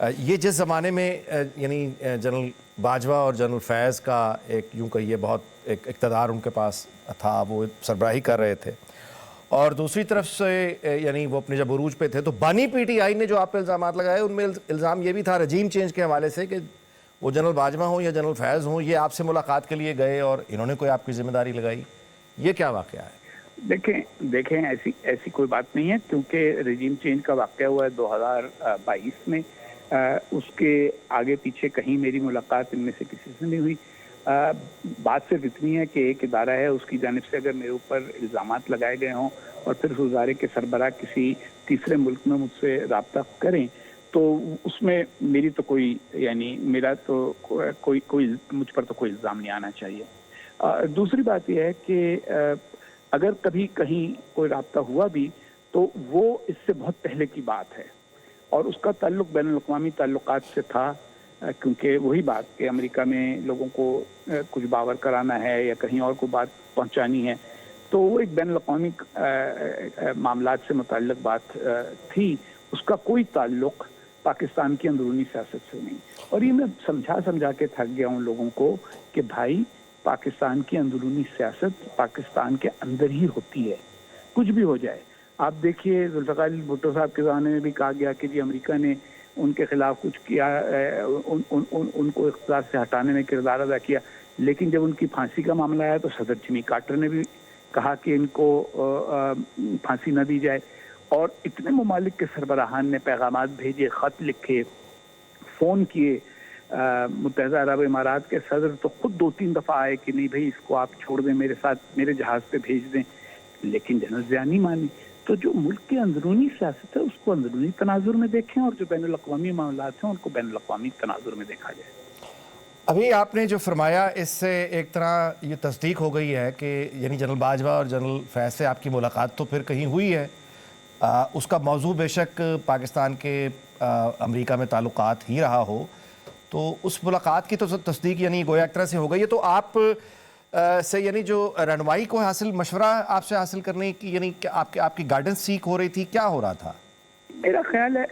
یہ جس زمانے میں یعنی جنرل باجوہ اور جنرل فیض کا ایک یوں کہیے بہت ایک اقتدار ان کے پاس تھا، وہ سربراہی کر رہے تھے، اور دوسری طرف سے یعنی وہ اپنے جب عروج پہ تھے تو بانی پی ٹی آئی نے جو آپ پہ الزامات لگائے ان میں الزام یہ بھی تھا رجیم چینج کے حوالے سے کہ وہ جنرل باجوہ ہوں یا جنرل فیض ہوں، یہ آپ سے ملاقات کے لیے گئے اور انہوں نے کوئی آپ کی ذمہ داری لگائی. یہ کیا واقعہ ہے؟ دیکھیں ایسی کوئی بات نہیں ہے، کیونکہ رجیم چینج کا واقعہ ہوا ہے 2022 میں. اس کے آگے پیچھے کہیں میری ملاقات ان میں سے کسی سے نہیں ہوئی. بات صرف اتنی ہے کہ ایک ادارہ ہے، اس کی جانب سے اگر میرے اوپر الزامات لگائے گئے ہوں اور پھر اس ادارے کے سربراہ کسی تیسرے ملک میں مجھ سے رابطہ کریں تو اس میں میری تو کوئی یعنی میرا تو کوئی مجھ پر تو کوئی الزام نہیں آنا چاہیے. دوسری بات یہ ہے کہ اگر کبھی کہیں کوئی رابطہ ہوا بھی تو وہ اس سے بہت پہلے کی بات ہے اور اس کا تعلق بین الاقوامی تعلقات سے تھا، کیونکہ وہی بات کہ امریکہ میں لوگوں کو کچھ باور کرانا ہے یا کہیں اور کو بات پہنچانی ہے، تو وہ ایک بین الاقوامی معاملات سے متعلق بات تھی. اس کا کوئی تعلق پاکستان کی اندرونی سیاست سے نہیں. اور یہ میں سمجھا کے تھک گیا ہوں لوگوں کو کہ بھائی پاکستان کی اندرونی سیاست پاکستان کے اندر ہی ہوتی ہے، کچھ بھی ہو جائے. آپ دیکھیے ذوالفقار علی بھٹو صاحب کے زمانے میں بھی کہا گیا کہ جی امریکہ نے ان کے خلاف کچھ کیا، ان کو اقتدار سے ہٹانے میں کردار ادا کیا، لیکن جب ان کی پھانسی کا معاملہ آیا تو صدر جمی کارٹر نے بھی کہا کہ ان کو پھانسی نہ دی جائے. اور اتنے ممالک کے سربراہان نے پیغامات بھیجے، خط لکھے، فون کیے. متحدہ عرب امارات کے صدر تو خود 2-3 دفعہ آئے کہ نہیں بھائی اس کو آپ چھوڑ دیں، میرے ساتھ میرے جہاز پہ بھیج دیں، لیکن جنرل ضیاء نہیں مانی. تو جو ملک کے اندرونی سیاست ہے اس کو اندرونی تناظر میں دیکھیں اور جو بین الاقوامی معاملات ہیں ان کو بین الاقوامی تناظر میں دیکھا جائے. ابھی آپ نے جو فرمایا اس سے ایک طرح یہ تصدیق ہو گئی ہے کہ یعنی جنرل باجوہ اور جنرل فیض سے آپ کی ملاقات تو پھر کہیں ہوئی ہے. اس کا موضوع بے شک پاکستان کے امریکہ میں تعلقات ہی رہا ہو، تو اس ملاقات کی تو تصدیق یعنی گویا ایک طرح سے ہو گئی ہے. تو آپ سے یعنی جو رہنمائی کو مشورہ آپ سے حاصل کرنے کی یعنی کہ آپ کی گائیڈنس سیکھ ہو رہی تھی، کیا ہو رہا تھا؟ میرا خیال ہے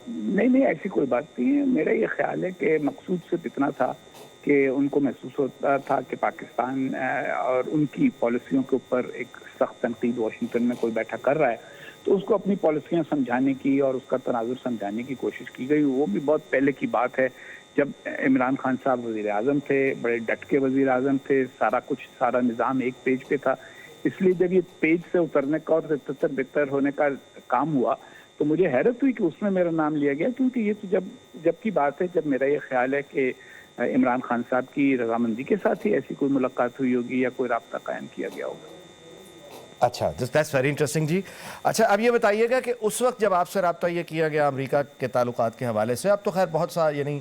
نہیں ایسی کوئی بات نہیں ہے. میرا یہ خیال ہے کہ مقصود صرف اتنا تھا کہ ان کو محسوس ہوتا تھا کہ پاکستان اور ان کی پالیسیوں کے اوپر ایک سخت تنقید واشنگٹن میں کوئی بیٹھا کر رہا ہے، تو اس کو اپنی پالیسیاں سمجھانے کی اور اس کا تناظر سمجھانے کی کوشش کی گئی. وہ بھی بہت پہلے کی بات ہے جب عمران خان صاحب وزیر اعظم تھے، بڑے ڈٹ کے وزیر اعظم تھے، سارا نظام ایک پیج پہ تھا. اس لیے جب یہ پیج سے اترنے کا اور تتر بہتر ہونے کا کام ہوا تو مجھے حیرت ہوئی کہ اس میں میرا نام لیا گیا، کیونکہ یہ تو جب کی بات ہے جب میرا یہ خیال ہے کہ عمران خان صاحب کی رضامندی کے ساتھ ہی ایسی کوئی ملاقات ہوئی ہوگی یا کوئی رابطہ قائم کیا گیا ہوگا. اچھا، دیٹس ویری انٹرسٹنگ جی. اچھا اب یہ بتائیے گا کہ اس وقت جب آپ سے رابطہ یہ کیا گیا امریکہ کے تعلقات کے حوالے سے، اب تو خیر بہت سا یعنی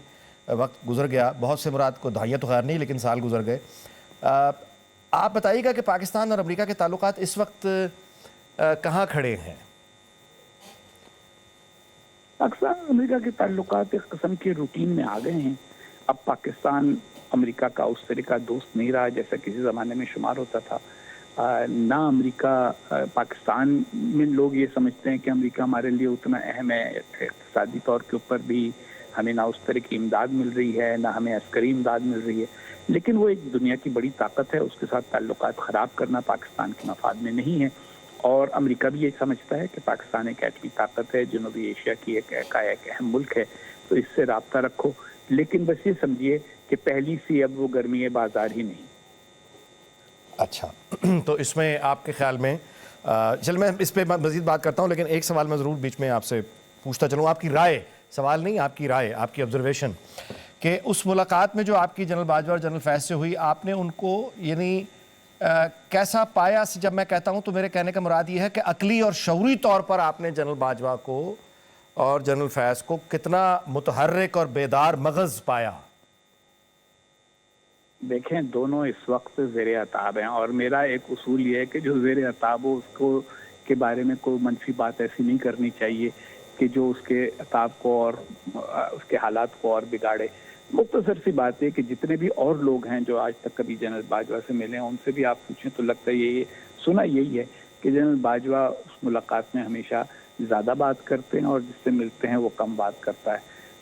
وقت گزر گیا، بہت سے مراد کو دہائیاں تو خیر نہیں لیکن سال گزر گئے. آپ بتائیے گا کہ پاکستان اور امریکہ کے تعلقات اس وقت کہاں کھڑے ہیں؟ پاکستان اور امریکہ کے تعلقات ایک قسم کے روٹین میں آ گئے ہیں. اب پاکستان امریکہ کا اس طرح کا دوست نہیں رہا جیسا کسی زمانے میں شمار ہوتا تھا. نہ امریکہ پاکستان میں لوگ یہ سمجھتے ہیں کہ امریکہ ہمارے لیے اتنا اہم ہے. اقتصادی طور کے اوپر بھی ہمیں نہ اس طرح کی امداد مل رہی ہے نہ ہمیں عسکری امداد مل رہی ہے، لیکن وہ ایک دنیا کی بڑی طاقت ہے. اس کے ساتھ تعلقات خراب کرنا پاکستان کے مفاد میں نہیں ہے. اور امریکہ بھی یہ سمجھتا ہے کہ پاکستان ایک ایٹمی طاقت ہے، جنوبی ایشیا کی ایک اہم ملک ہے، تو اس سے رابطہ رکھو. لیکن بس یہ سمجھیے کہ پہلی سی اب وہ گرمی بازار ہی نہیں. اچھا، تو اس میں آپ کے خیال میں چل میں اس پہ مزید بات کرتا ہوں، لیکن ایک سوال میں ضرور بیچ میں آپ سے پوچھتا چلوں. آپ کی رائے، سوال نہیں، آپ کی رائے، آپ کی آبزرویشن کہ اس ملاقات میں جو آپ کی جنرل باجوہ اور جنرل فیض سے ہوئی، آپ نے ان کو یعنی کیسا پایا؟ جب میں کہتا ہوں تو میرے کہنے کا مراد یہ ہے کہ عقلی اور شعوری طور پر آپ نے جنرل باجوہ کو اور جنرل فیض کو کتنا متحرک اور بیدار مغز پایا؟ دیکھیں دونوں اس وقت زیر عتاب ہیں، اور میرا ایک اصول یہ ہے کہ جو زیر عتاب ہو اس کو کے بارے میں کوئی منفی بات ایسی نہیں کرنی چاہیے کہ جو اس کے عتاب کو اور اس کے حالات کو اور بگاڑے. مختصر سی بات ہے کہ جتنے بھی اور لوگ ہیں جو آج تک کبھی جنرل باجوہ سے ملے ہیں ان سے بھی آپ پوچھیں تو لگتا ہے سنا یہی ہے کہ جنرل باجوہ اس ملاقات میں ہمیشہ زیادہ بات کرتے ہیں اور جس سے ملتے ہیں وہ کم بات کرتا ہے.